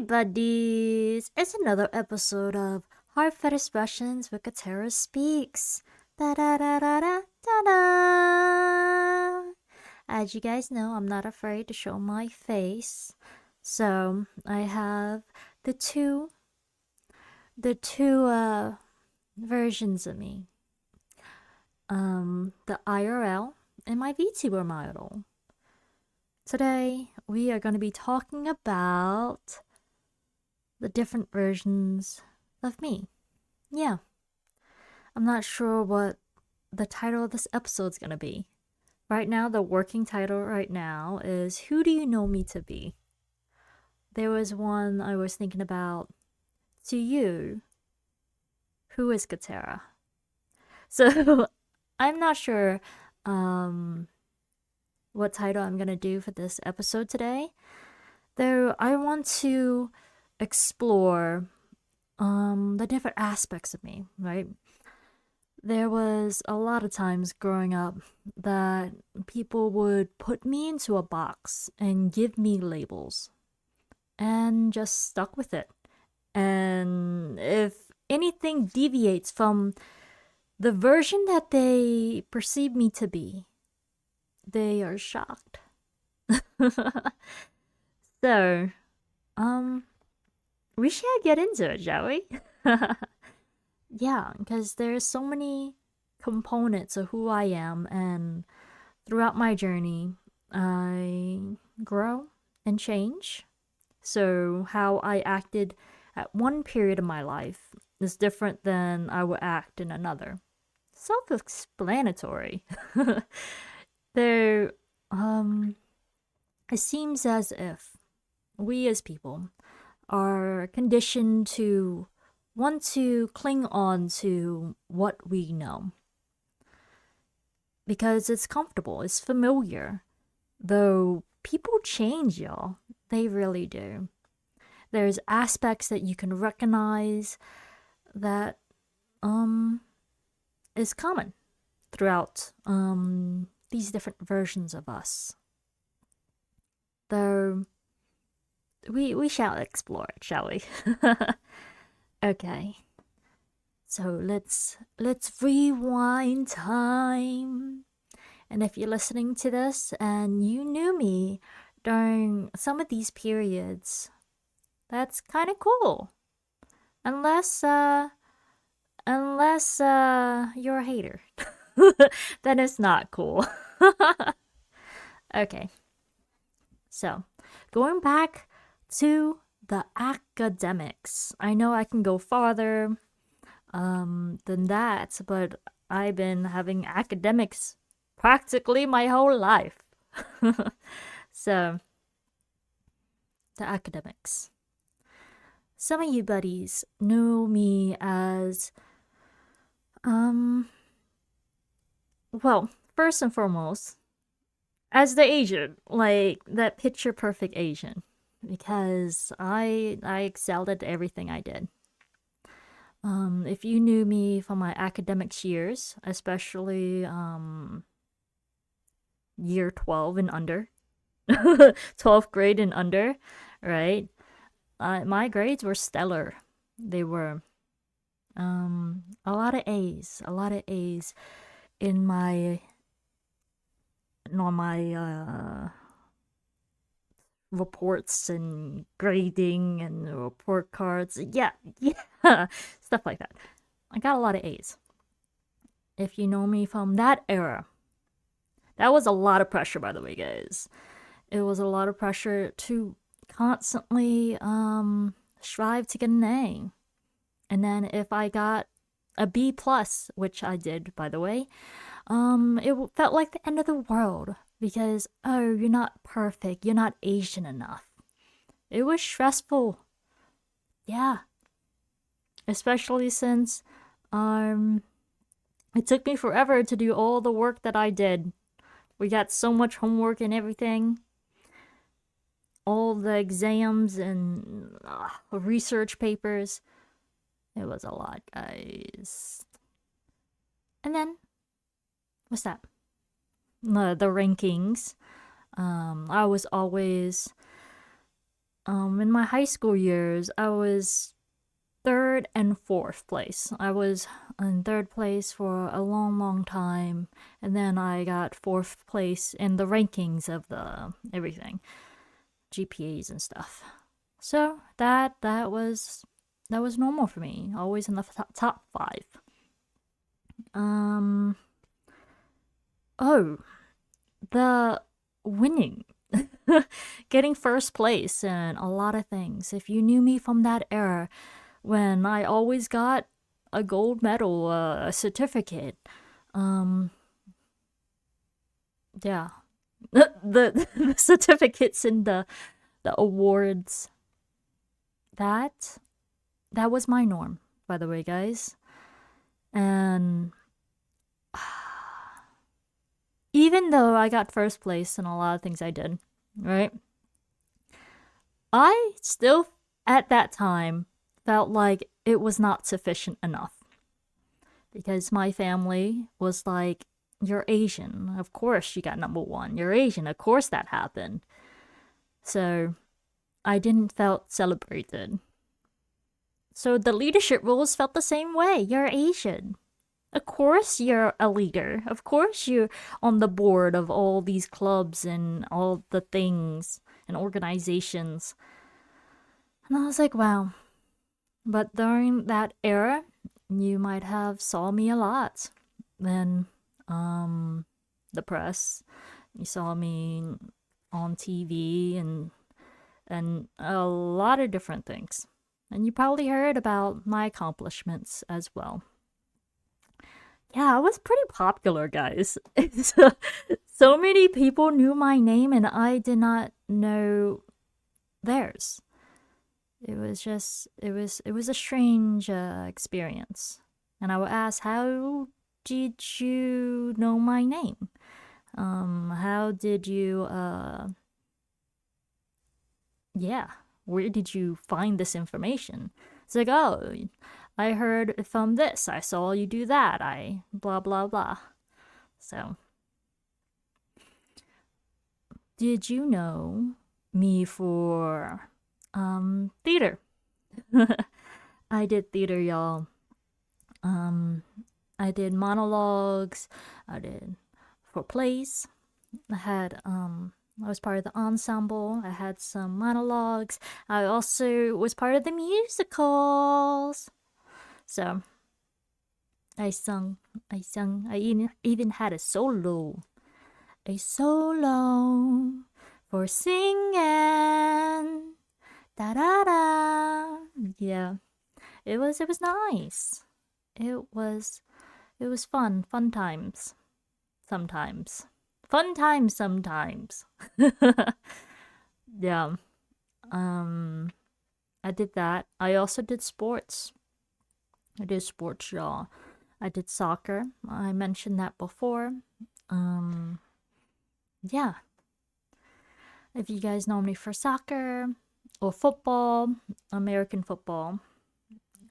buddies! It's another episode of Heartfelt Expressions with Katerra Speaks. Da da da da da da da! As you guys know, I'm not afraid to show my face. So I have the two versions of me. The IRL and my VTuber model. Today we are going to be talking about the different versions of me. Yeah, I'm not sure what the title of this episode is going to be. Right now, the working title right now is Who Do You Know Me to Be? There was one I was thinking about. To you, who is Katerra? So, I'm not sure what title I'm going to do for this episode today. Though I want to explore the different aspects of me, right? There was a lot of times growing up that people would put me into a box and give me labels and just stuck with it. And if anything deviates from the version that they perceive me to be, they are shocked. So, we should get into it, shall we? Yeah, because there's so many components of who I am, and throughout my journey, I grow and change. So, how I acted at one period of my life is different than I would act in another. Self explanatory. There, it seems as if we as people are conditioned to want to cling on to what we know because it's comfortable, it's familiar. Though people change, y'all, they really do. There's aspects that you can recognize that is common throughout these different versions of us. Though we shall explore it, shall we? Okay. So let's rewind time. And if you're listening to this and you knew me during some of these periods, that's kind of cool. Unless you're a hater. Then it's not cool. Okay. So, going back to the academics. I know I can go farther than that, but I've been having academics practically my whole life. So, the academics. Some of you buddies know me as, well, first and foremost, as the Asian, like that picture perfect Asian, because I excelled at everything I did. If you knew me from my academics years, especially year 12 and under, 12th grade and under, right? My grades were stellar. They were a lot of A's in my reports and grading and report cards. Yeah, stuff like that. I got a lot of A's. If you know me from that era, that was a lot of pressure, by the way, guys. It was a lot of pressure to constantly strive to get an A. And then if I got a B plus, which I did, by the way, it felt like the end of the world because, oh, you're not perfect, you're not Asian enough. It was stressful. Yeah. Especially since it took me forever to do all the work that I did. We got so much homework and everything. All the exams and research papers. It was a lot, guys. And then, what's that? The rankings. I was always In my high school years, I was third and fourth place. I was in third place for a long, long time, and then I got fourth place in the rankings of the everything, GPAs and stuff. So that was normal for me. Always in the top five. Um. Oh, the winning. Getting first place and a lot of things. If you knew me from that era, when I always got a gold medal, a certificate, um, yeah, the certificates and the awards. That that was my norm, by the way, guys. And even though I got first place in a lot of things I did, right? I still, at that time, felt like it was not sufficient enough. Because my family was like, you're Asian. Of course you got number one. You're Asian. Of course that happened. So I didn't felt celebrated. So the leadership roles felt the same way. You're Asian. Of course you're a leader. Of course you're on the board of all these clubs and all the things and organizations. And I was like, wow. But during that era, you might have saw me a lot. Then the press, you saw me on TV and a lot of different things. And you probably heard about my accomplishments as well. Yeah, I was pretty popular, guys. So many people knew my name and I did not know theirs. It was a strange experience. And I would ask, how did you know my name? How did you yeah, where did you find this information? It's like, oh, I heard from this. I saw you do that. I blah blah blah. So, did you know me for theater? I did theater, y'all. Um I did monologues. I did for plays. I was part of the ensemble. I had some monologues. I also was part of the musicals. So I even had a solo for singing. Da da da. Yeah, it was nice. It was fun times sometimes. Fun times sometimes. Yeah. Um I did that. I also did sports. I did sports, y'all. I did soccer. I mentioned that before. Um yeah. If you guys know me for soccer or football, American football.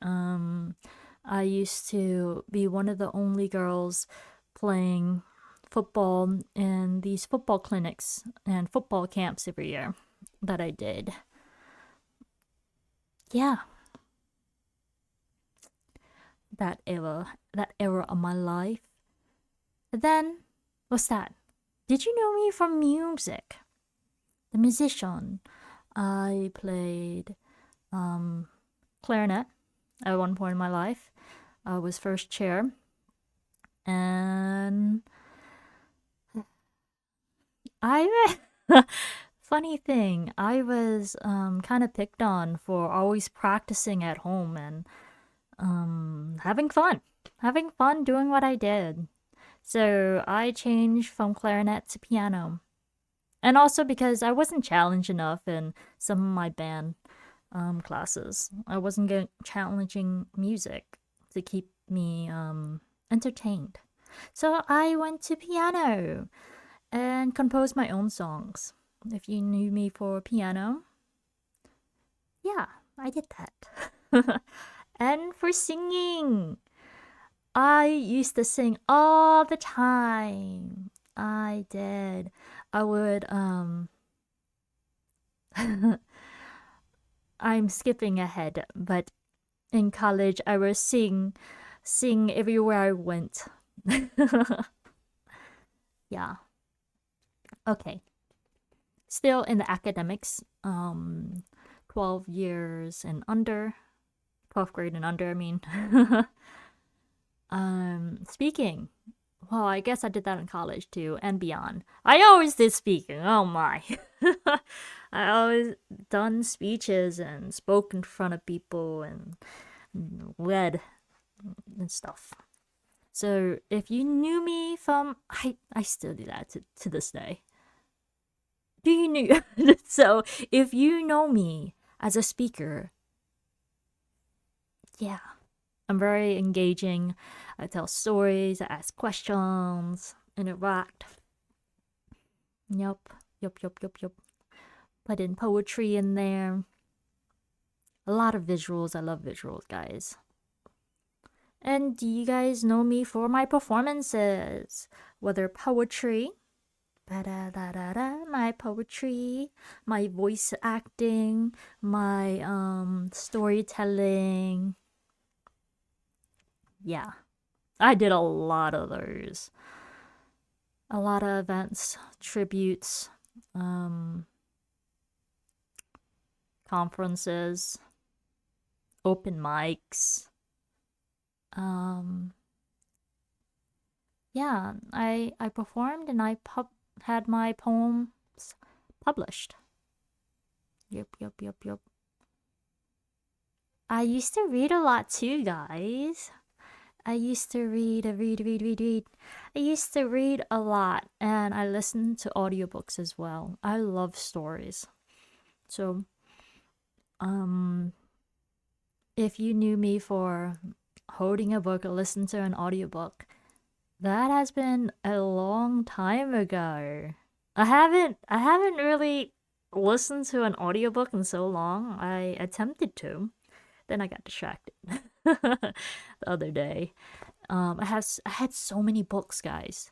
Um I used to be one of the only girls playing football in these football clinics and football camps every year that I did. Yeah, that era of my life. And then, what's that? Did you know me from music? The musician. I played clarinet at one point in my life. I was first chair. And I funny thing, I was kind of picked on for always practicing at home and having fun doing what I did. So I changed from clarinet to piano, and also because I wasn't challenged enough in some of my band classes. I wasn't getting challenging music to keep me entertained. So I went to piano and composed my own songs. If you knew me for piano, yeah, I did that. And for singing, I used to sing all the time. I did. I would I'm skipping ahead, but in college I was sing everywhere I went. Yeah. Okay. Still in the academics. 12 years and under. 12th grade and under, I mean. Speaking. Well, I guess I did that in college too and beyond. I always did speaking. Oh my. I always done speeches and spoke in front of people and led and stuff. So if you knew me from, I still do that to this day. Do you know? So if you know me as a speaker, yeah, I'm very engaging. I tell stories, I ask questions, interact. Yup. Put in poetry in there. A lot of visuals. I love visuals, guys. And do you guys know me for my performances? Whether poetry, my poetry, my voice acting, my storytelling. Yeah, I did a lot of those. A lot of events, tributes, conferences, open mics. Yeah, I performed and I had my poems published. Yep. I used to read a lot too, guys. I used to read. I used to read a lot and I listened to audiobooks as well. I love stories. So, if you knew me for holding a book or listening to an audiobook, that has been a long time ago. I haven't really listened to an audiobook in so long. I attempted to. Then I got distracted the other day. I had so many books, guys.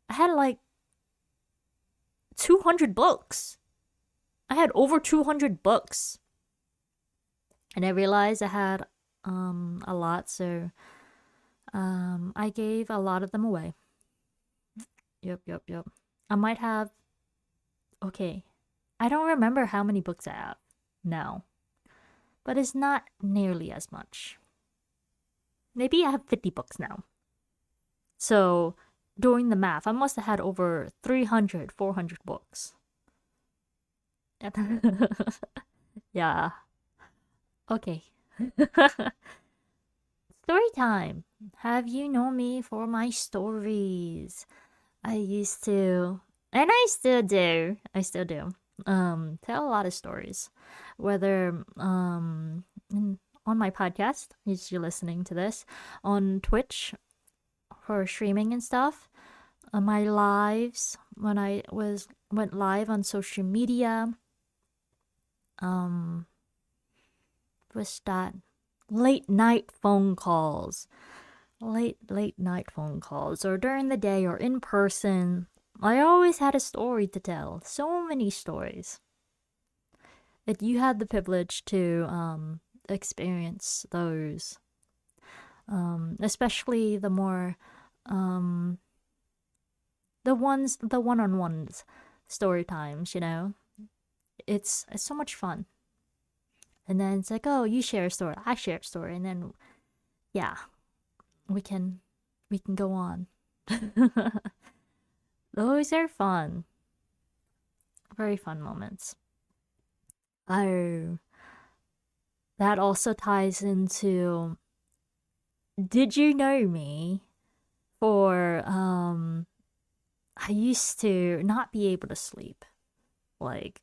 I had like 200 books. I had over 200 books. And I realized I had a lot, so I gave a lot of them away. Yep. I might have. Okay. I don't remember how many books I have now, but it's not nearly as much. Maybe I have 50 books now. So, doing the math, I must have had over 300, 400 books. Yeah. Okay. Story time. Have you known me for my stories? I used to, and I still do. Tell a lot of stories. Whether on my podcast, if you're listening to this, on Twitch for streaming and stuff. My lives when I went live on social media. Was that late night phone calls, late night phone calls, or during the day, or in person. I always had a story to tell. So many stories. That you had the privilege to experience those. Especially the more the one-on-ones, story times. It's so much fun. And then it's like, oh, you share a story, I share a story, and then yeah, we can go on. Those are fun. Very fun moments. Oh, that also ties into, did you know me for I used to not be able to sleep. Like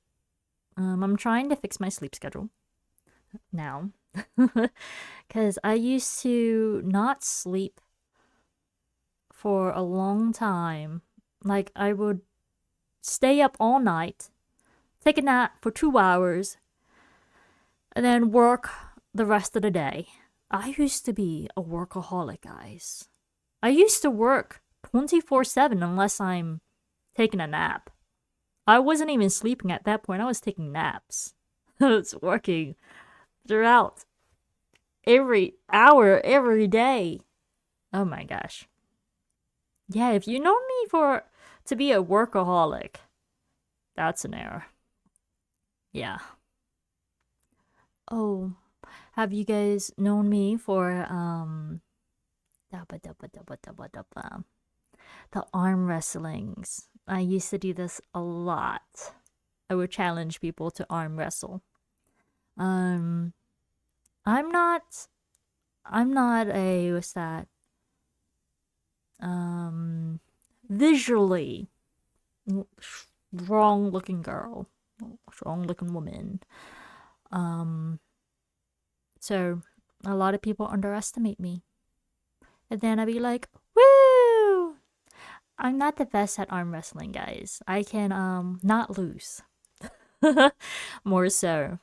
I'm trying to fix my sleep schedule now. Cuz I used to not sleep for a long time. Like I would stay up all night, take a nap for 2 hours, and then work the rest of the day. I used to be a workaholic, guys. I used to work 24/7 unless I'm taking a nap. I wasn't even sleeping at that point. I was taking naps. It's working throughout every hour, every day. Oh my gosh. Yeah, if you know me to be a workaholic, that's an error. Yeah. Oh, have you guys known me for the arm wrestlings? I used to do this a lot. I would challenge people to arm wrestle. Um, I'm not. I'm not a what's that? Um, visually strong looking girl, strong looking woman. Um, so a lot of people underestimate me, and then I'd be like, "Woo! I'm not the best at arm wrestling, guys. I can not lose." More so,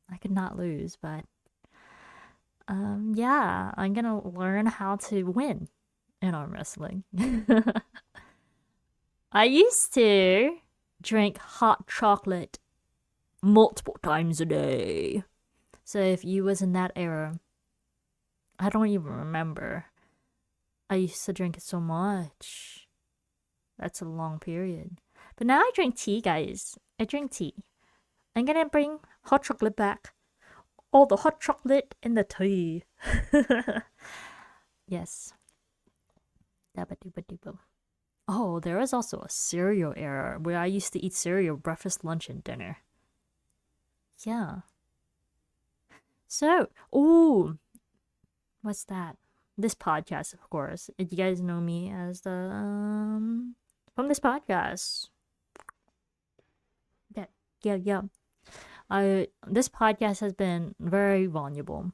I could not lose, but yeah, I'm gonna learn how to win in arm wrestling. I used to drink hot chocolate multiple times a day. So if you was in that era, I don't even remember. I used to drink it so much. That's a long period. But now I drink tea, guys. I drink tea. I'm gonna bring hot chocolate back. All the hot chocolate and the tea. Yes. Oh, there is also a cereal era where I used to eat cereal breakfast, lunch, and dinner. Yeah. So, ooh, what's that? This podcast, of course. You guys know me as the from this podcast. Yeah. This podcast has been very vulnerable.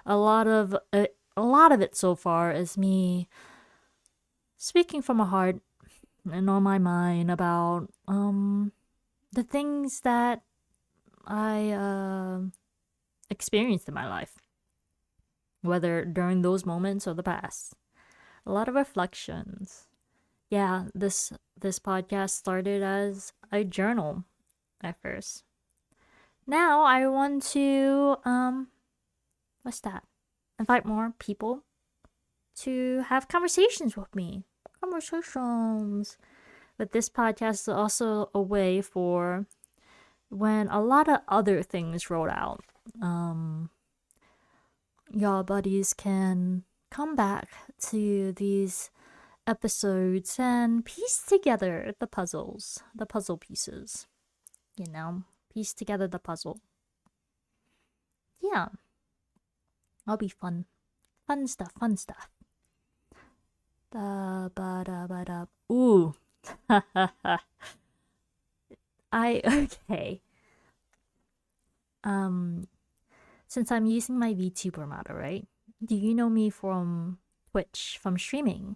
A lot of it so far is me speaking from my heart and on my mind about the things that I experienced in my life, whether during those moments or the past. A lot of reflections. Yeah, this podcast started as a journal at first. Now I want to what's that? Invite more people to have conversations with me. Conversations. But this podcast is also a way for when a lot of other things roll out. Y'all buddies can come back to these episodes and piece together the puzzle pieces. You know, piece together the puzzle. Yeah, I'll be fun. Fun stuff. Da ba da ba da. Ooh. Okay. Since I'm using my VTuber model, right? Do you know me from Twitch, from streaming?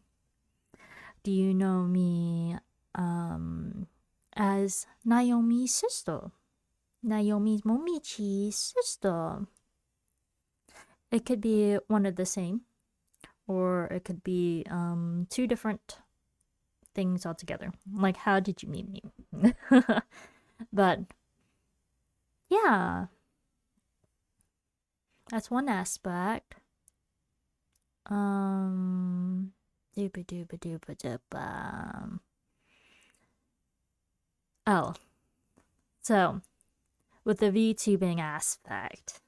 Do you know me as Nyomi's sister? Nyomi's Momichi's sister. It could be one of the same, or it could be two different things altogether. Like, how did you meet me? But yeah, that's one aspect. Dooba dooba dooba dooba. Oh, so with the VTubing aspect,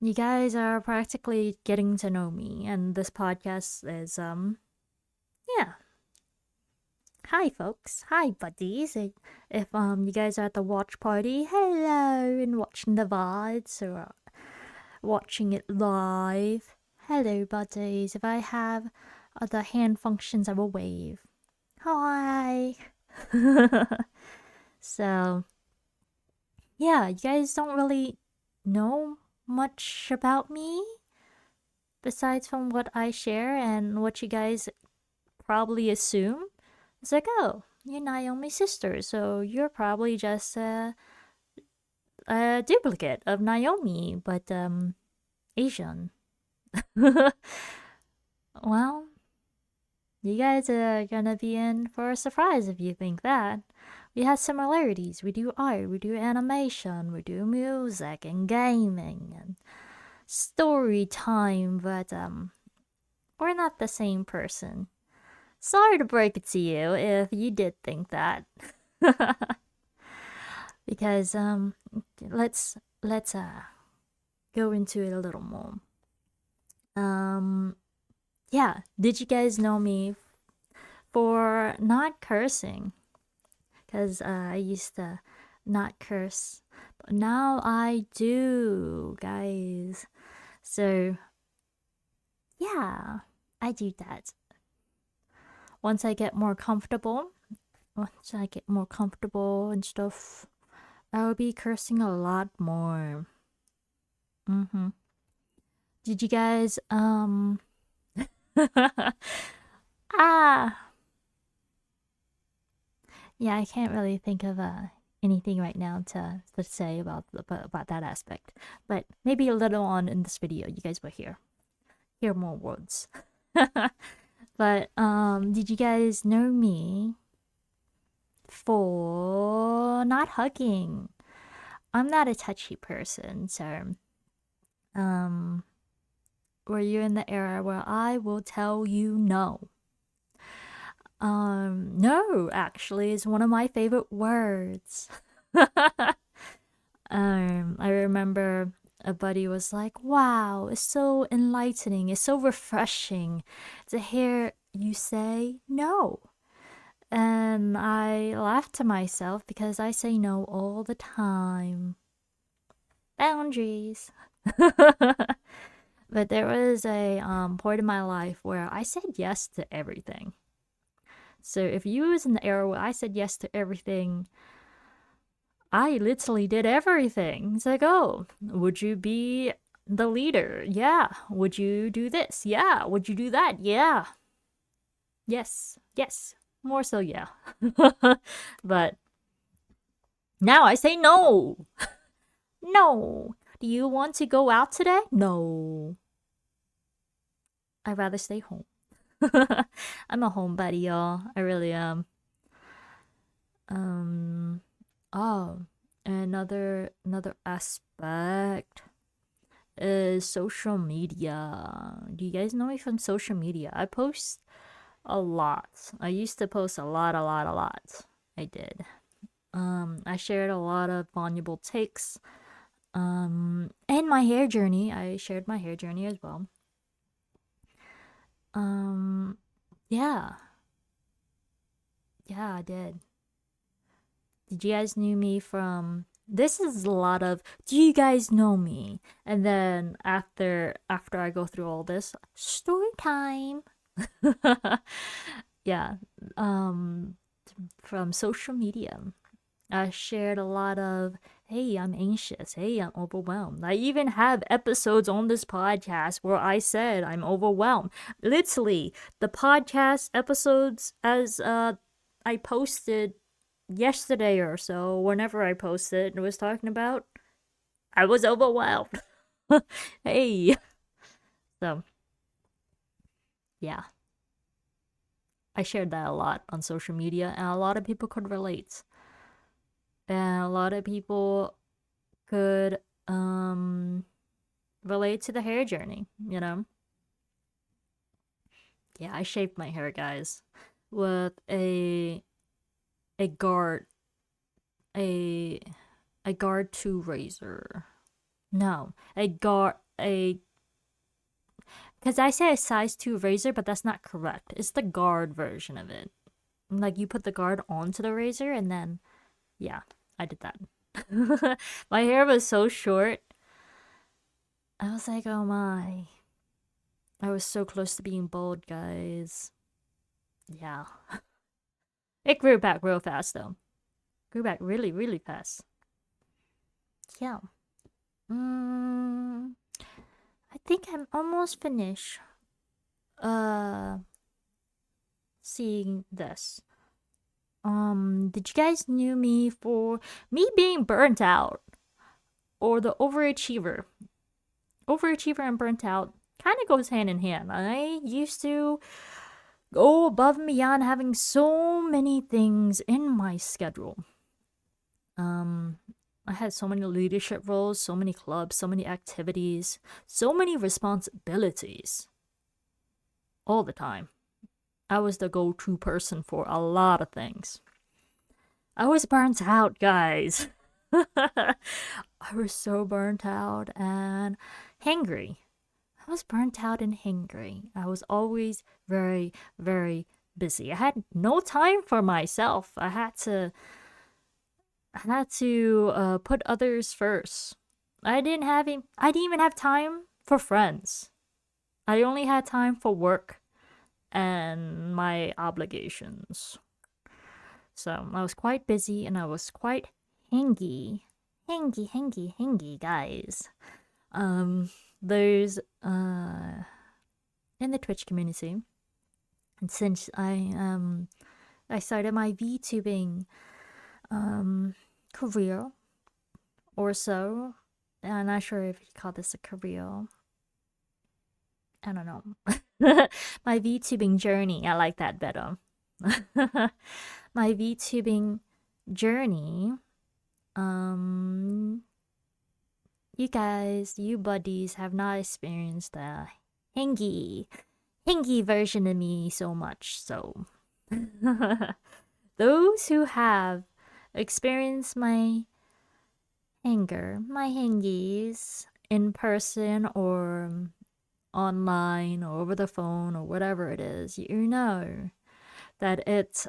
you guys are practically getting to know me, and this podcast is yeah. Hi folks, hi buddies. If you guys are at the watch party, hello, and watching the VODs or watching it live, hello buddies. If I have other hand functions, I will wave. Hi. So yeah, you guys don't really know much about me besides from what I share and what you guys probably assume. It's like, oh, you're Naomi's sister, so you're probably just a duplicate of Naomi, but Asian. Well, you guys are gonna be in for a surprise if you think that. We have similarities. We do art, we do animation, we do music and gaming and story time, but we're not the same person. Sorry to break it to you if you did think that. Because let's go into it a little more. Yeah, did you guys know me for not cursing? Because I used to not curse, but now I do, guys. So yeah, I do that. Once I get more comfortable and stuff, I'll be cursing a lot more. Did you guys ah, yeah, I can't really think of anything right now to say about that aspect, but maybe a little on in this video you guys will hear more words. But did you guys know me for not hugging? I'm not a touchy person, so were you in the era where I will tell you no? No, actually, is one of my favorite words. I remember a buddy was like, wow, it's so enlightening, it's so refreshing to hear you say no. And I laughed to myself because I say no all the time. Boundaries. But there was a point in my life where I said yes to everything. So if you was in the era where I said yes to everything, I literally did everything. It's like, oh, would you be the leader? Yeah. Would you do this? Yeah. Would you do that? Yeah. Yes. Yes. More so, yeah. But now I say no. No. Do you want to go out today? No. I'd rather stay home. I'm a homebody, y'all. I really am. Oh, another aspect is social media. Do you guys know me from social media? I post a lot. I used to post a lot. I did. I shared a lot of vulnerable takes. And my hair journey. I shared my hair journey as well. Yeah. Yeah, I did. Did you guys knew me from this is a lot of do you guys know me? And then after I go through all this, story time. Yeah. From social media. I shared a lot of hey, I'm anxious. Hey, I'm overwhelmed. I even have episodes on this podcast where I said I'm overwhelmed. Literally, the podcast episodes as I posted yesterday or so, whenever I posted, it was talking about I was overwhelmed. Hey. So, yeah. I shared that a lot on social media, and a lot of people could relate. And a lot of people could relate to the hair journey, you know? Yeah, I shaved my hair, guys, with a guard a guard 2 razor. No, because I say a size 2 razor, but that's not correct. It's the guard version of it. Like you put the guard onto the razor and then yeah, I did that. My hair was so short. I was like, oh my. I was so close to being bald, guys. Yeah. It grew back real fast though. Grew back really, really fast. Yeah. I think I'm almost finished seeing this. Did you guys knew me for me being burnt out or the overachiever? Overachiever and burnt out kind of goes hand in hand. I used to go above and beyond having so many things in my schedule. I had so many leadership roles, so many clubs, so many activities, so many responsibilities all the time. I was the go-to person for a lot of things. I was burnt out, guys. I was so burnt out and hangry. I was burnt out and hangry. I was always very, very busy. I had no time for myself. I had to put others first. I didn't even have time for friends. I only had time for work and my obligations. So I was quite busy and I was quite hangy, guys. There's in the Twitch community, and since I started my VTubing career or so, I'm not sure if you call this a career. I don't know. My VTubing journey, I like that better. My VTubing journey, you guys, you buddies have not experienced the hangy version of me so much, so those who have experienced my hangies in person or online or over the phone or whatever it is, you know that it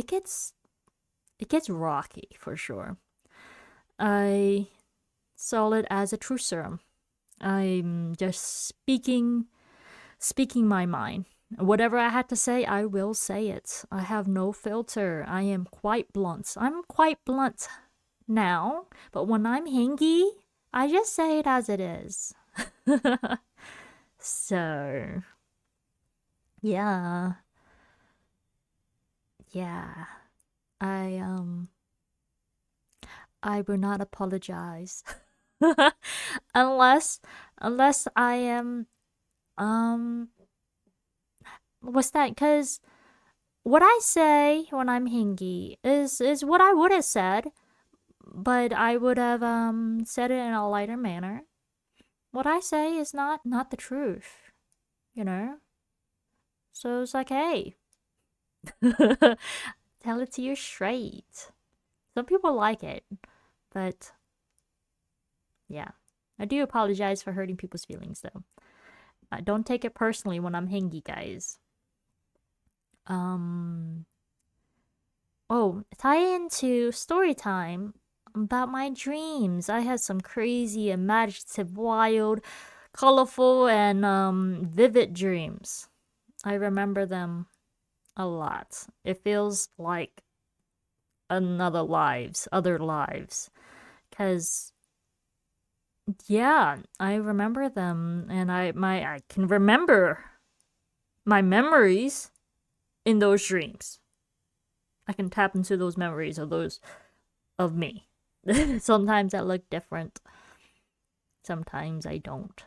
gets rocky for sure. I saw it as a true serum. I'm just speaking my mind. Whatever I had to say, I will say it. I have no filter. I am quite blunt. I'm quite blunt now, but when I'm hangy, I just say it as it is. So, yeah. I will not apologize. unless I am what's that? Cuz what I say when I'm hangy is what I would have said, but I would have said it in a lighter manner. What I say is not the truth, you know? So it's like, hey, tell it to you straight. Some people like it, but yeah. I do apologize for hurting people's feelings, though. Don't take it personally when I'm hangy, guys. Oh, tie into story time about my dreams. I had some crazy, imaginative, wild, colorful, and vivid dreams. I remember them a lot. It feels like other lives. Cause yeah, I remember them, and I can remember my memories in those dreams. I can tap into those memories of me. Sometimes I look different. Sometimes I don't.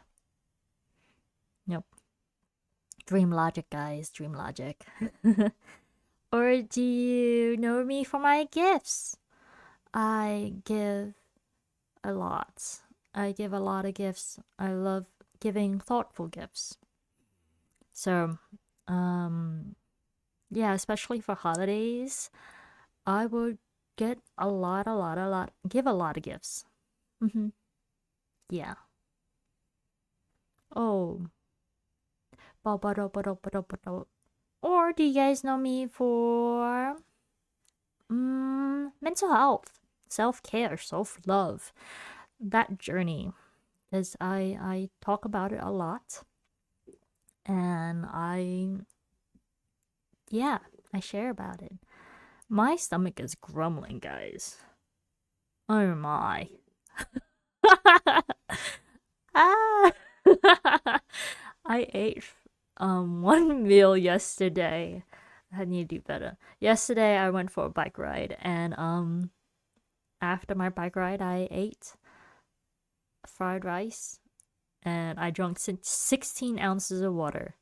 Yep. Dream logic, guys. Dream logic. Or do you know me for my gifts? I give a lot. I give a lot of gifts. I love giving thoughtful gifts. So, yeah, especially for holidays, I would get give a lot of gifts. Yeah. Oh. Or do you guys know me for mental health, self-care, self-love, that journey? Because I talk about it a lot, and I share about it. My stomach is grumbling, guys. Oh my. Ah. I ate one meal yesterday. I need to do better. Yesterday I went for a bike ride, and after my bike ride I ate fried rice and I drank 16 ounces of water.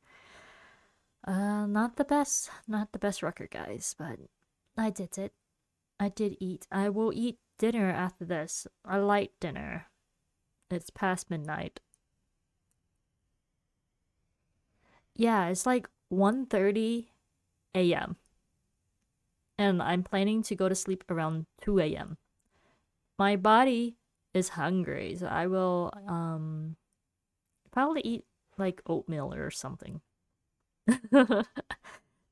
Not the best record, guys, but I did it. I did eat. I will eat dinner after this. A light dinner. It's past midnight. Yeah, it's like 1:30 a.m. And I'm planning to go to sleep around 2 a.m. My body is hungry, so I will probably eat like oatmeal or something.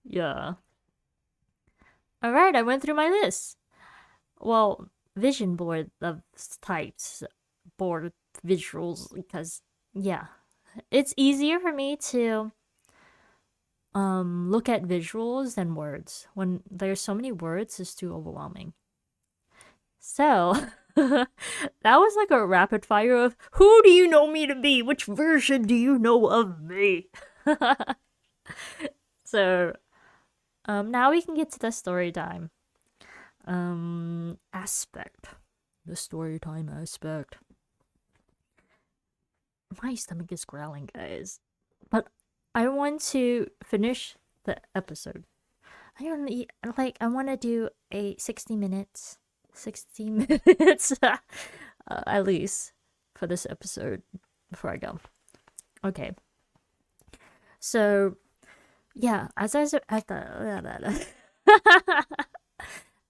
Yeah. Alright, I went through my list. Well, vision board of types, board visuals, because yeah, it's easier for me to look at visuals than words. When there's so many words, it's too overwhelming. So that was like a rapid fire of who do you know me to be? Which version do you know of me? So now we can get to the story time aspect. The story time aspect. My stomach is growling, guys. But I want to finish the episode. I don't eat, like I want to do a 60 minutes. 60 minutes at least for this episode before I go. Okay. So, yeah, as I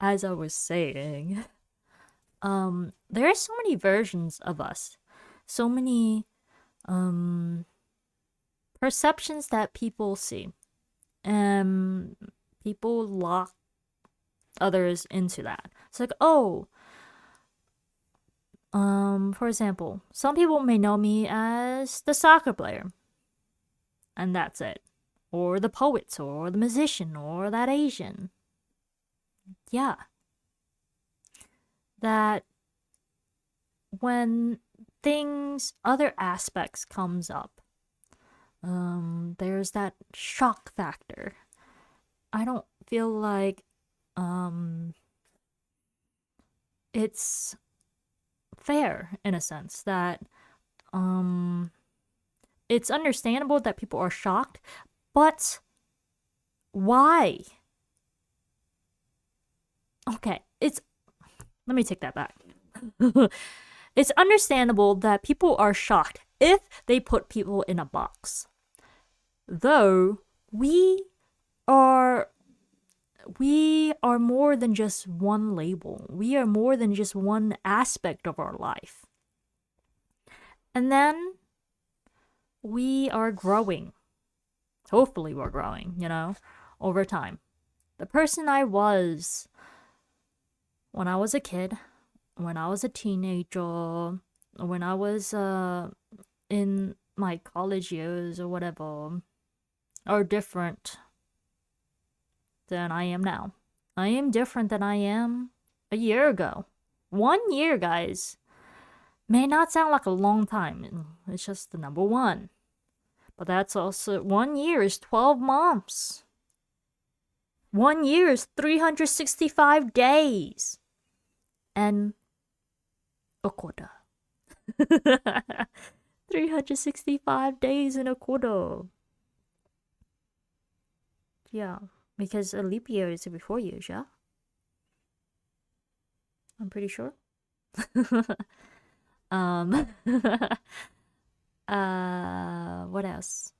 as I was saying, there are so many versions of us. So many perceptions that people see. And people lock others into that. It's like, oh, for example, some people may know me as the soccer player, and that's it. Or the poet, or the musician, or that Asian. Yeah. That when other aspects comes up, there's that shock factor. I don't feel like it's fair in a sense that it's understandable that people are shocked, but why? Okay, let me take that back. It's understandable that people are shocked if they put people in a box. Though we are more than just one label. We are more than just one aspect of our life. And then we are growing. Hopefully we're growing, over time. The person I was when I was a kid, when I was a teenager, when I was in my college years or whatever, are different than I am now. I am different than I am a year ago. 1 year, guys, may not sound like a long time. It's just the number one. But that's also 1 year is 12 months. 1 year is 365 days. And a quarter. 365 days in a quarter. Yeah, because a leap year is every 4 years, yeah? I'm pretty sure. What else?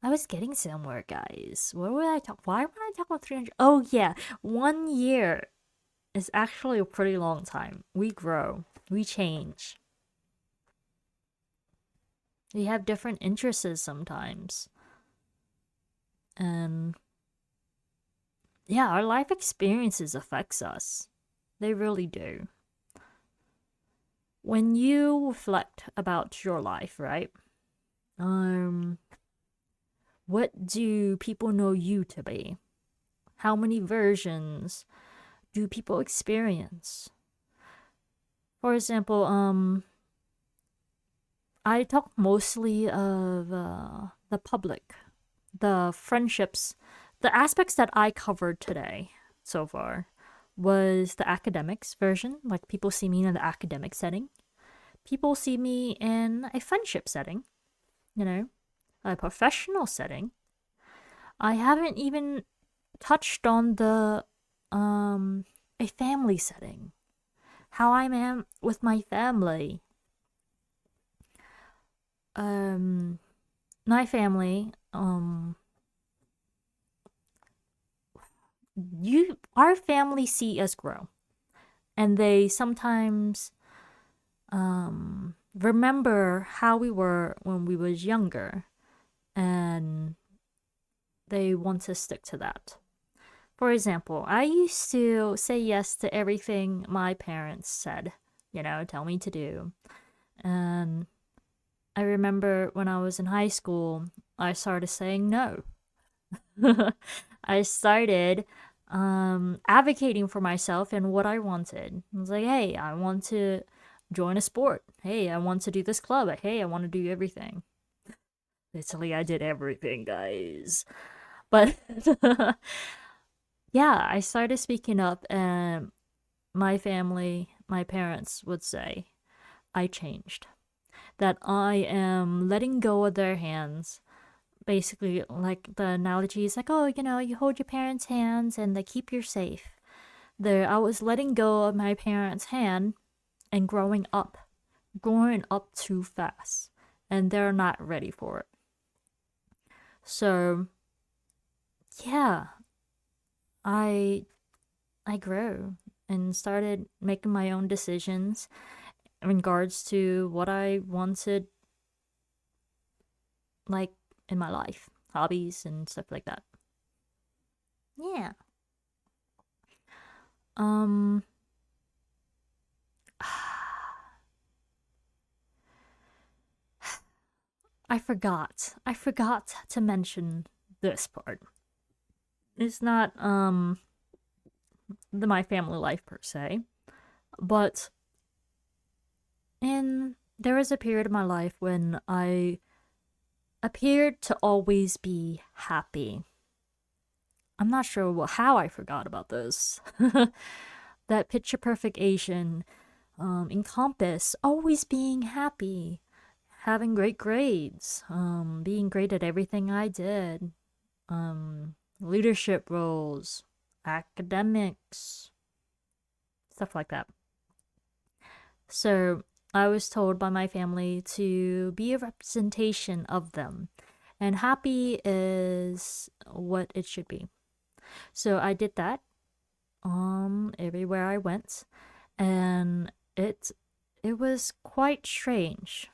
I was getting somewhere, guys. What would I talk? Why would I talk about 300? Oh, yeah. 1 year is actually a pretty long time. We grow. We change. We have different interests sometimes. And yeah, our life experiences affects us. They really do. When you reflect about your life, right? What do people know you to be? How many versions do people experience? For example, I talk mostly of the public, the friendships, the aspects that I covered today so far was the academics version. Like people see me in the academic setting. People see me in a friendship setting, a professional setting. I haven't even touched on the a family setting. How I am with my family. Um my family, our family see us grow. And they sometimes remember how we were when we was younger, and they want to stick to that. For example, I used to say yes to everything my parents said, tell me to do. And I remember when I was in high school, I started saying no. I started advocating for myself and what I wanted. I was like, hey, I want to join a sport. Hey, I want to do this club. Hey, I want to do everything. Literally, I did everything, guys. But yeah, I started speaking up, and my family, my parents would say, I changed. That I am letting go of their hands. Basically, like the analogy is like, oh, you hold your parents' hands and they keep you safe. There, I was letting go of my parents' hand and growing up too fast, and they're not ready for it. So, yeah, I I grew and started making my own decisions in regards to what I wanted, like in my life, hobbies and stuff like that. Yeah. Um. I forgot. I forgot to mention this part. It's not my family life per se, but there was a period of my life when I appeared to always be happy. I'm not sure how I forgot about this. That picture perfect Asian encompass always being happy, having great grades, being great at everything I did, leadership roles, academics, stuff like that. So I was told by my family to be a representation of them, and happy is what it should be. So I did that everywhere I went, and it was quite strange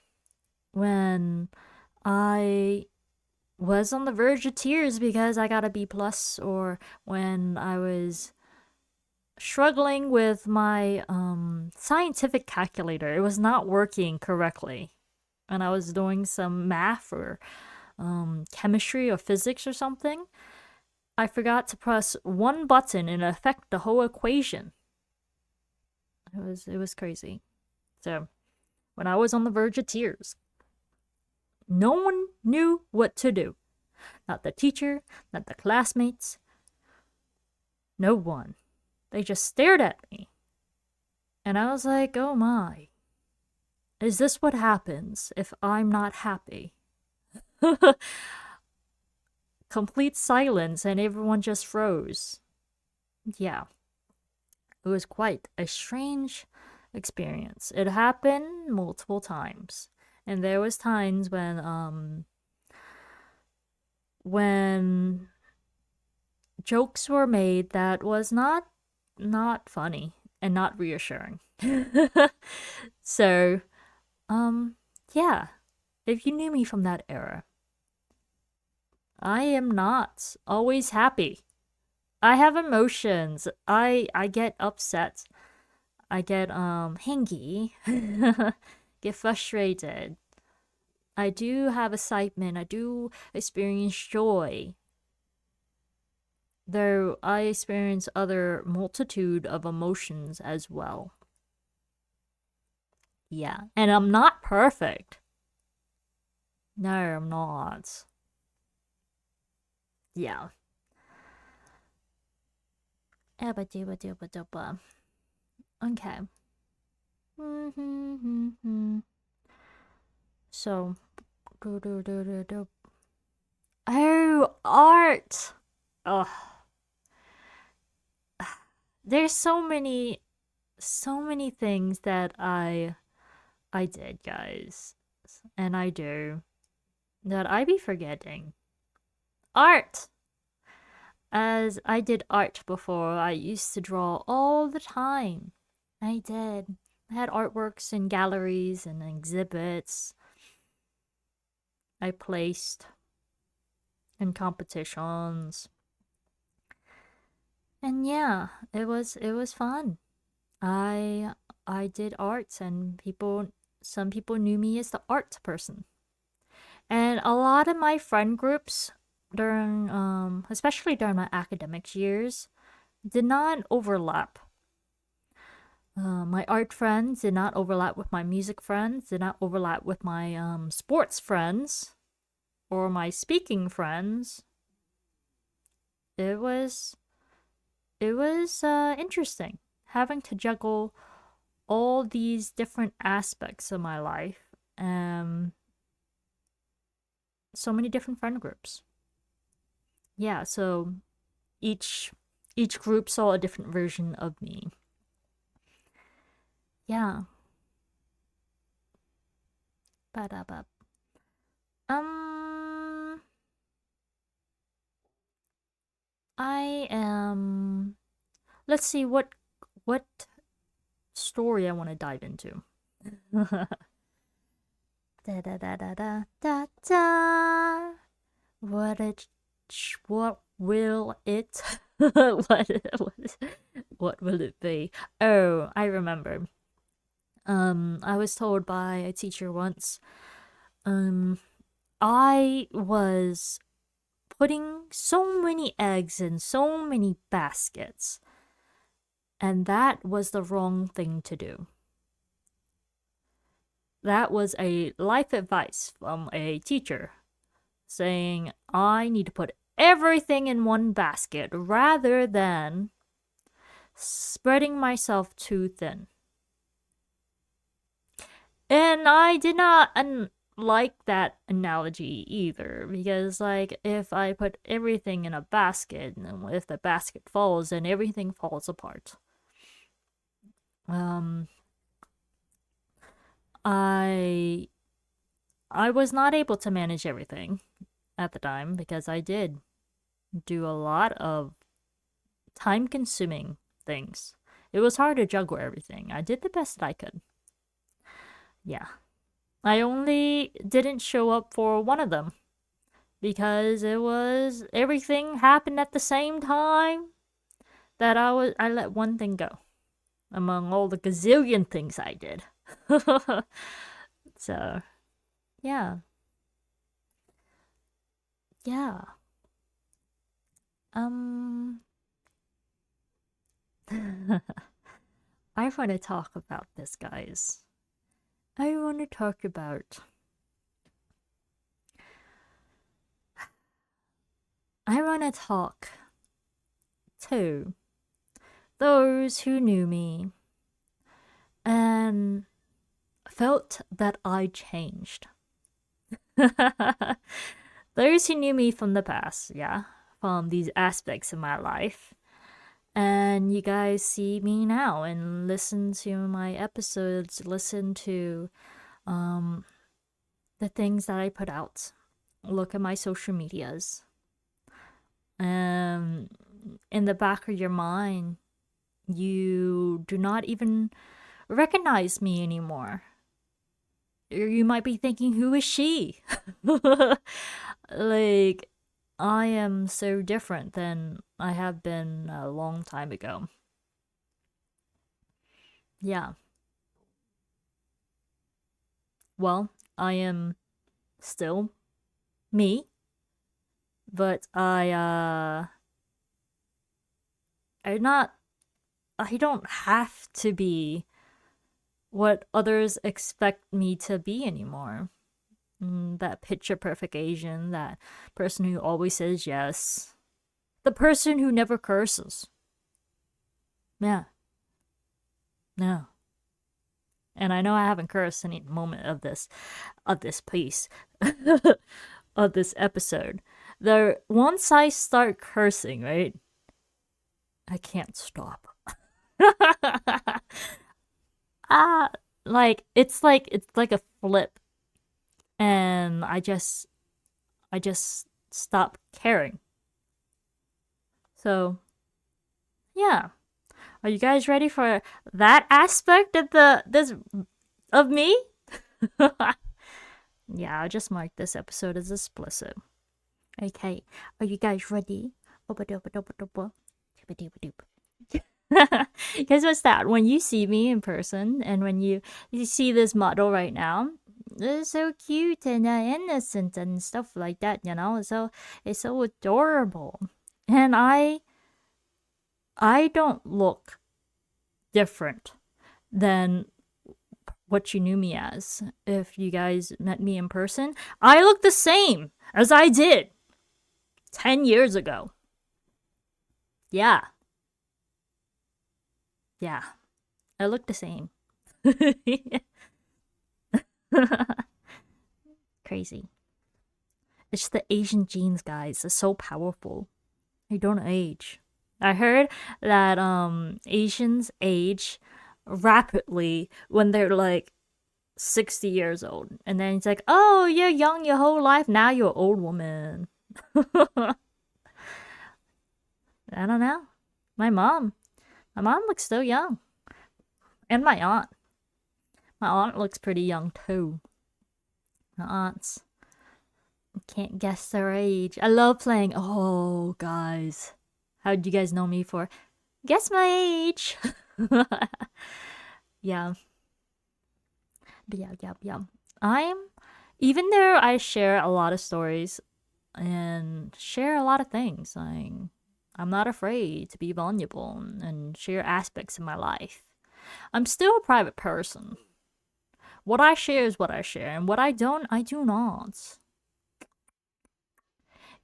when I was on the verge of tears because I got a B plus, or when I was struggling with my scientific calculator. It was not working correctly, and I was doing some math or chemistry or physics or something. I forgot to press one button and affect the whole equation. It was crazy. So when I was on the verge of tears, no one knew what to do. Not the teacher, not the classmates, no one. They just stared at me. And I was like, oh my. Is this what happens if I'm not happy? Complete silence and everyone just froze. Yeah. It was quite a strange experience. It happened multiple times. And there was times when jokes were made that was not funny and not reassuring. So, yeah. If you knew me from that era, I am not always happy. I have emotions. I get upset. I get hangy. Get frustrated. I do have excitement. I do experience joy. Though I experience other multitude of emotions as well. Yeah. And I'm not perfect. No, I'm not. Yeah. Okay. So, oh, Oh, art. Oh, there's so many things that I did, guys, and I do that I be forgetting. Art. As I did art before, I used to draw all the time. I did. I had artworks in galleries and exhibits. I placed in competitions. And yeah, it was fun. I I did arts and some people knew me as the art person. And a lot of my friend groups during especially during my academic years did not overlap. My art friends did not overlap with my music friends, did not overlap with my sports friends or my speaking friends. It was interesting having to juggle all these different aspects of my life and so many different friend groups. Yeah, so each group saw a different version of me. Yeah. Ba-da-ba. Um, I am. Let's see what story I want to dive into. Da da da da da da da. What will it? What will it be? Oh, I remember. I was told by a teacher once. Um, I was putting so many eggs in so many baskets, and that was the wrong thing to do. That was a life advice from a teacher saying I need to put everything in one basket rather than spreading myself too thin. And I did not like that analogy either, because like if I put everything in a basket and if the basket falls, then everything falls apart. Um I I was not able to manage everything at the time because I did do a lot of time consuming things. It was hard to juggle everything. I did the best that I could. Yeah. I only didn't show up for one of them because it was everything happened at the same time that I let one thing go among all the gazillion things I did. So, yeah. Yeah. Um I want to talk about this, guys. I want to talk about. I want to talk to those who knew me and felt that I changed. Those who knew me from the past, yeah, from these aspects of my life. And you guys see me now and listen to my episodes, listen to um, the things that I put out, look at my social medias. Um, in the back of your mind, you do not even recognize me anymore. You might be thinking, who is she? Like, I am so different than I have been a long time ago. Yeah. Well, I am still me, but I don't have to be what others expect me to be anymore. That picture perfect Asian, that person who always says yes, the person who never curses. Yeah, no. And I know I haven't cursed any moment of this piece, of this episode. once I start cursing, right, I can't stop. Ah, it's like a flip, and I just stop caring. So yeah, are you guys ready for that aspect of this of me? Yeah, I'll just mark this episode as explicit. Okay, are you guys ready? Because what's that? When you see me in person, and when you see this model right now, they're so cute and innocent and stuff like that. So it's so adorable, and I don't look different than what you knew me as. If you guys met me in person, I look the same as I did 10 years ago. Yeah. Yeah. I look the same. Crazy. It's the Asian genes, guys. It's so powerful. They don't age. I heard that Asians age rapidly when they're like 60 years old. And then it's like, oh, you're young your whole life. Now you're an old woman. I don't know. My mom looks so young. And my aunt. My aunt looks pretty young too. My aunts. Can't guess their age. I love playing. Oh, guys. How'd you guys know me for? Guess my age. Yeah. But yeah. Even though I share a lot of stories and share a lot of things, I'm not afraid to be vulnerable and share aspects of my life. I'm still a private person. What I share is what I share, and what I don't, I do not.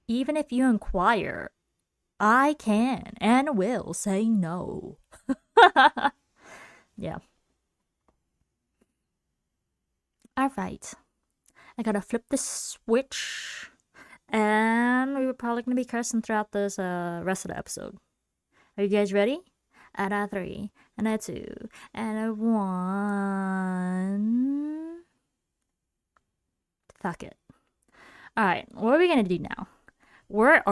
Even if you inquire, I can and will say no. Yeah. Alright. I gotta flip the switch. And we were probably gonna be cursing throughout this rest of the episode. Are you guys ready? And a 3, and a 2, and a 1. Fuck it. Alright, what are we gonna do now? We are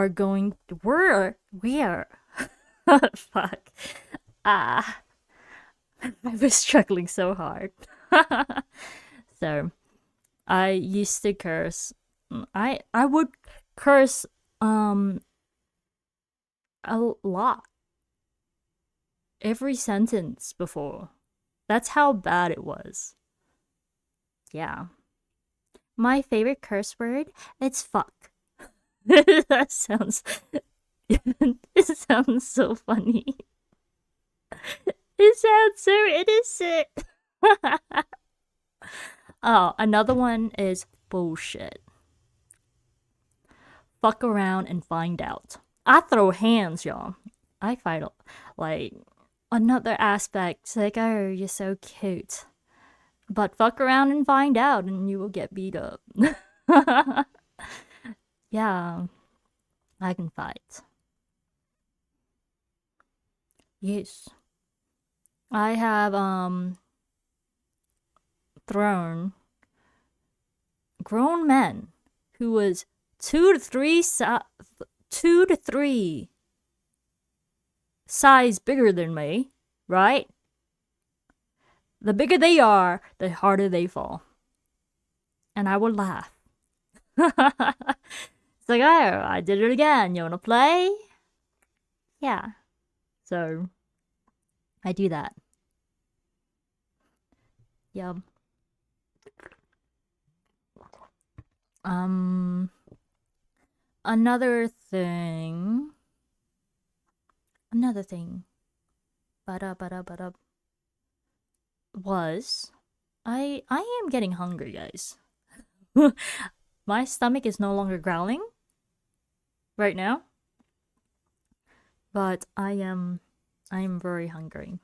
fuck. I was struggling so hard. So I used to curse. I would curse a lot. Every sentence before. That's how bad it was. Yeah. My favorite curse word, it's fuck. That sounds it sounds so funny. It sounds so innocent. Oh, another one is bullshit. Fuck around and find out. I throw hands, y'all. I fight like another aspect. Like, oh, you're so cute. But fuck around and find out, and you will get beat up. Yeah, I can fight. Yes. I have thrown grown men who was 2 to 3 size bigger than me, right? The bigger they are, the harder they fall. And I would laugh. It's like, oh, I did it again. You wanna play? Yeah. So I do that. Yep. Another thing. Was I am getting hungry, guys. My stomach is no longer growling right now. But I am very hungry.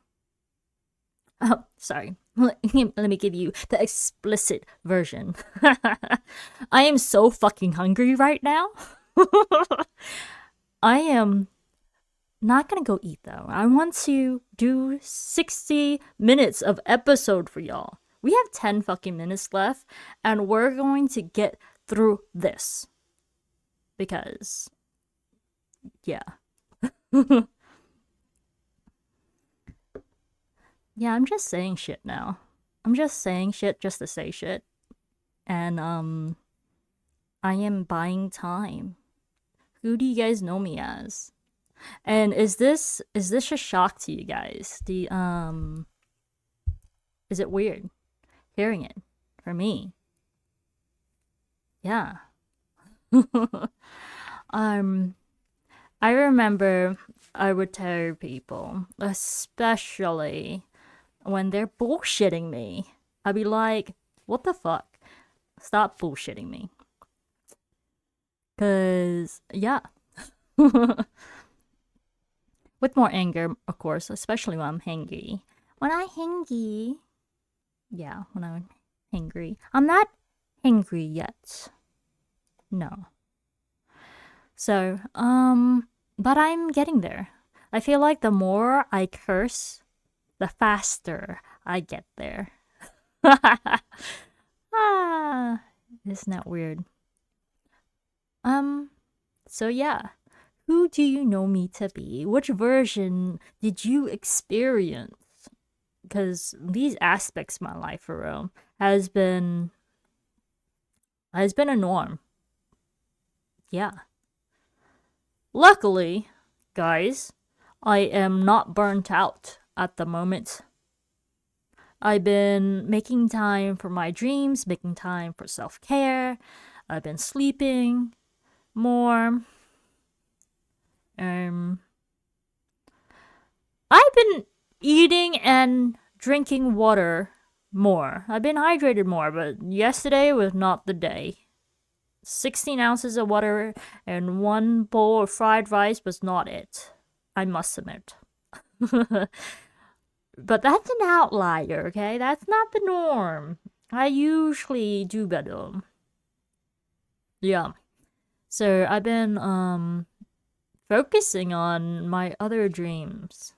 Oh, sorry. Let me give you the explicit version. I am so fucking hungry right now. I am not gonna go eat though. I want to do 60 minutes of episode for y'all. We have 10 fucking minutes left, and we're going to get through this. Because, yeah. Yeah, I'm just saying shit now. I'm just saying shit just to say shit. And, I am buying time. Who do you guys know me as? And is this a shock to you guys? Is it weird hearing it for me? Yeah. I remember I would tell people, especially when they're bullshitting me, I'd be like, what the fuck? Stop bullshitting me. Cause yeah. With more anger, of course, especially when I'm hangry. When I'm hangry, yeah, when I'm hangry. I'm not hangry yet. No. So, but I'm getting there. I feel like the more I curse, the faster I get there. Ah, isn't that weird? So yeah. Who do you know me to be? Which version did you experience? Because these aspects of my life for real has been a norm. Yeah. Luckily, guys, I am not burnt out at the moment. I've been making time for my dreams, making time for self-care. I've been sleeping more. I've been eating and drinking water more. I've been hydrated more, but yesterday was not the day. 16 ounces of water and one bowl of fried rice was not it. I must admit. But that's an outlier, okay? That's not the norm. I usually do better. Yeah. So I've been focusing on my other dreams.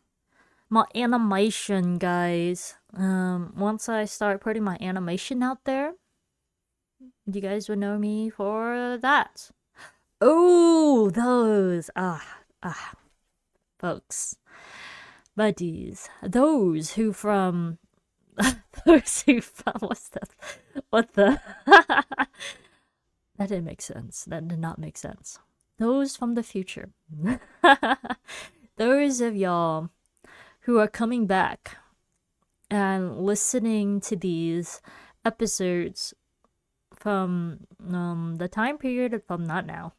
My animation, guys. Once I start putting my animation out there, you guys would know me for that. Oh, those. Folks. Buddies. Those who from. Those who from. What's that? What the. That didn't make sense. That did not make sense. Those from the future. Those of y'all who are coming back and listening to these episodes from the time period from not now.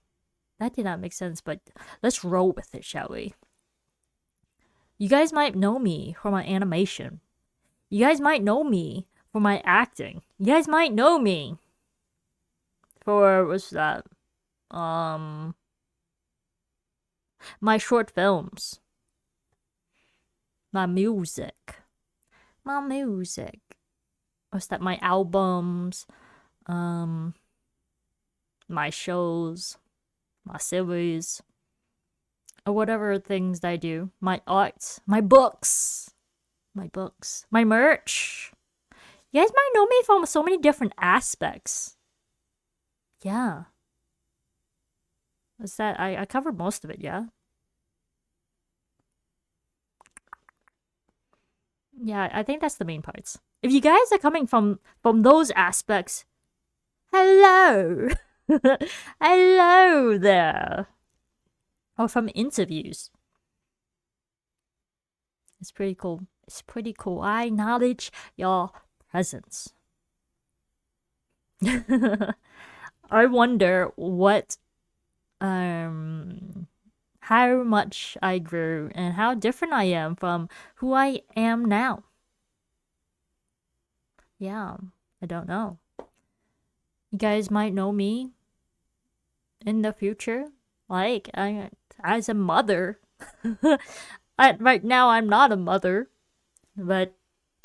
That did not make sense, but let's roll with it, shall we? You guys might know me for my animation. You guys might know me for my acting. You guys might know me for, what's that? My short films. My music. What's that? My albums. My shows. My series. Or whatever things that I do. My art. My books. My merch. You guys might know me from so many different aspects. Yeah. What's that? I covered most of it, yeah? Yeah, I think that's the main parts. If you guys are coming from those aspects, hello. Hello there. Or from interviews. It's pretty cool. I acknowledge your presence. I wonder what how much I grew and how different I am from who I am now. Yeah, I don't know. You guys might know me in the future, like as a mother. Right now, I'm not a mother, but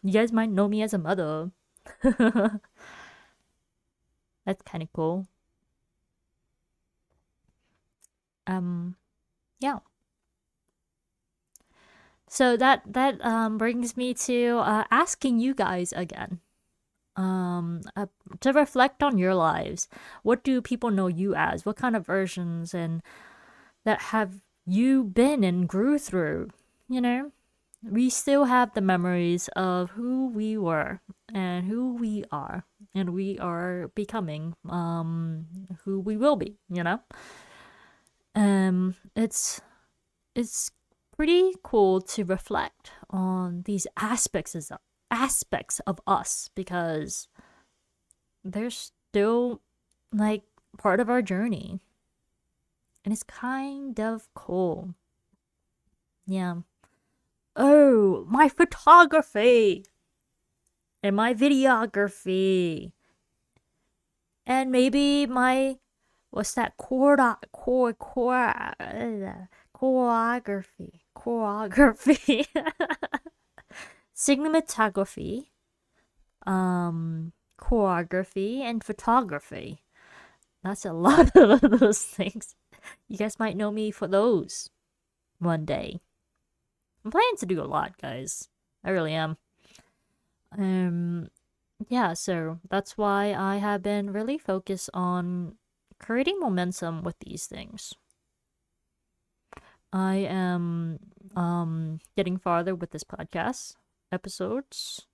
you guys might know me as a mother. That's kind of cool. Yeah. So that brings me to asking you guys again, to reflect on your lives. What do people know you as? What kind of versions and that have you been and grew through? You know, we still have the memories of who we were and who we are, and we are becoming who we will be. It's pretty cool to reflect on these aspects of us, because they're still like part of our journey, and it's kind of cool. Yeah. Oh, my photography and my videography, and maybe my what's that choreography, cinematography, choreography, and photography. That's a lot of those things. You guys might know me for those one day. I'm planning to do a lot, guys. I really am. Yeah, so that's why I have been really focused on creating momentum with these things. I am getting farther with this podcast episodes.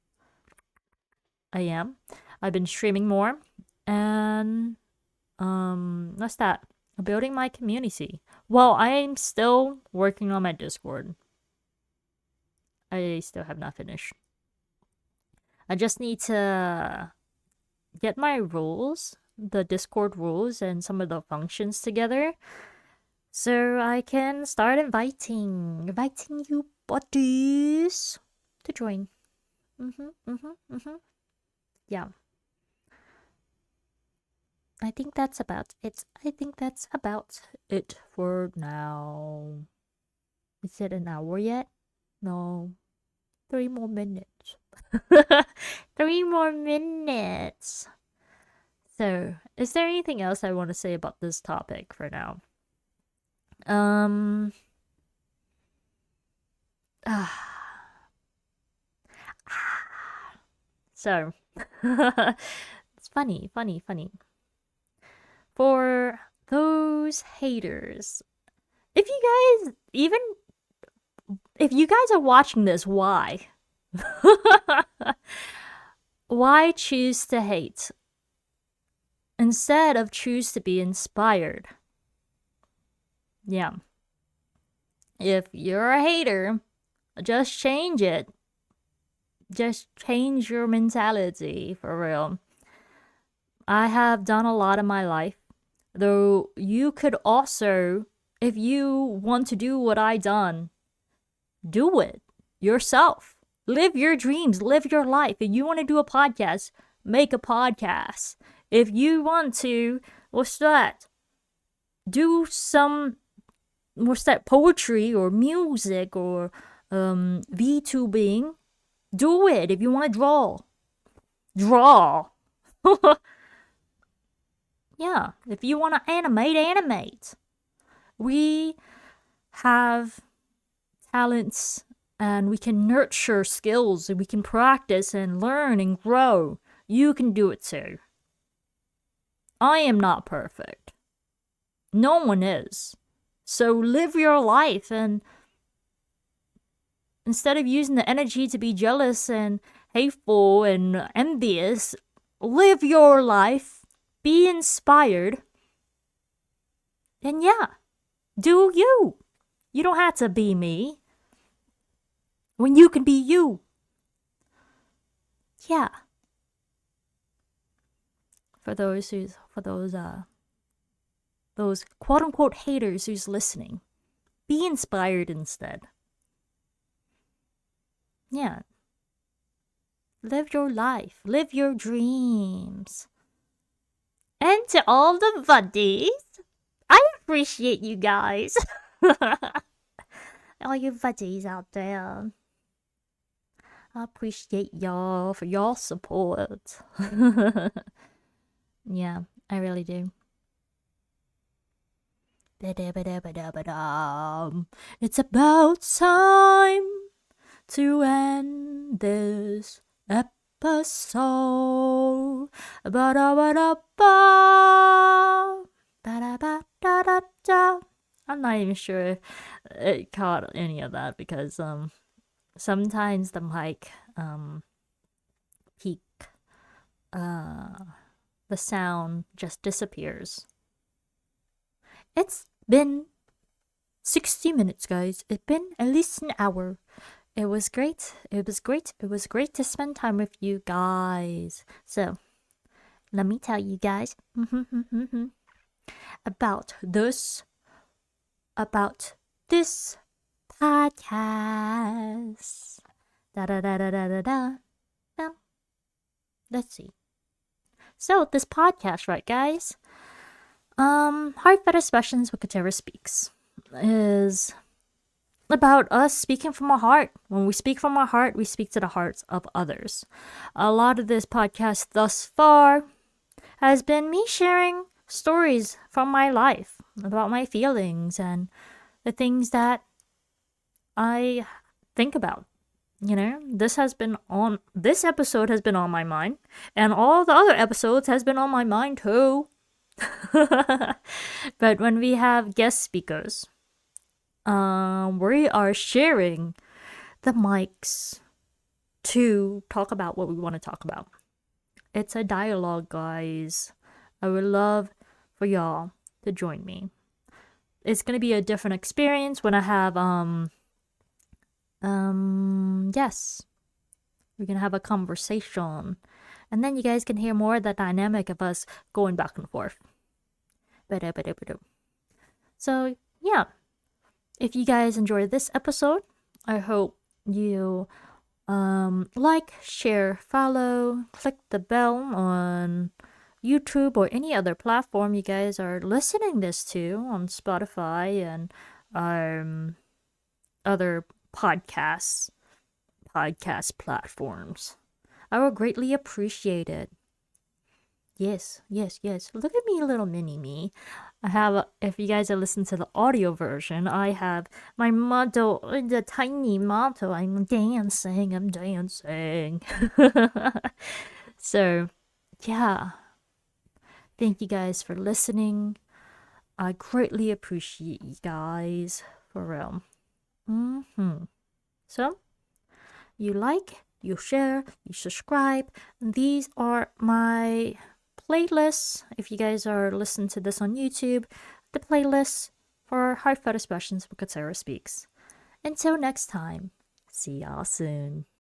I am. I've been streaming more, and what's that? Building my community. Well, I'm still working on my Discord. I still have not finished. I just need to get my rules, the Discord rules, and some of the functions together, so I can start inviting you buddies to join. Yeah. I think that's about it. For now. Is it an hour yet? No. 3 more minutes. 3 more minutes. So, is there anything else I want to say about this topic for now? So, it's funny. For those haters, if you guys are watching this, why? Why choose to hate instead of choose to be inspired? Yeah. If you're a hater, just change it. Just change your mentality, for real. I have done a lot in my life, though you could also, if you want to do what I done, do it yourself. Live your dreams, live your life. If you want to do a podcast, make a podcast. If you want to, do some, poetry or music or VTubing, do it. If you want to draw. Yeah, if you want to animate. We have talents, and we can nurture skills, and we can practice and learn and grow. You can do it too. I am not perfect. No one is. So live your life, and instead of using the energy to be jealous and hateful and envious, live your life, be inspired, and yeah, do you. You don't have to be me when you can be you. Yeah. For those quote unquote haters who's listening, be inspired instead. Yeah. Live your life. Live your dreams. And to all the buddies, I appreciate you guys. All you buddies out there. I appreciate y'all for y'all support. Yeah, I really do. It's about time to end this episode. Ba-da-ba-da-ba. Ba-da-ba-da-da-da. I'm not even sure if it caught any of that because sometimes the mic peak the sound just disappears. It's been 60 minutes, guys. It's been at least an hour. It was great. It was great. It was great to spend time with you guys. So, let me tell you guys about this podcast. Da da da da da da da. Let's see. So, this podcast, right, guys? Heartfelt Expressions with Katerra Speaks is about us speaking from our heart. When we speak from our heart, we speak to the hearts of others. A lot of this podcast thus far has been me sharing stories from my life about my feelings and the things that I think about. You know, this episode has been on my mind, and all the other episodes has been on my mind too. But when we have guest speakers, we are sharing the mics to talk about what we want to talk about. It's a dialogue, guys. I would love for y'all to join me. It's gonna be a different experience when I have yes, we're gonna have a conversation, and then you guys can hear more of the dynamic of us going back and forth. So yeah, if you guys enjoyed this episode, I hope you like, share, follow, click the bell on YouTube or any other platform you guys are listening this to on Spotify and other podcast platforms. I will greatly appreciate it. Yes. Look at me, little mini me. If you guys are listening to the audio version, I have my motto, the tiny motto. I'm dancing. So, yeah. Thank you guys for listening. I greatly appreciate you guys, for real. So, you like, you share, you subscribe. These are my playlists. If you guys are listening to this on YouTube, the playlist for Heartfelt Expressions with Katerra Speaks. Until next time, see y'all soon.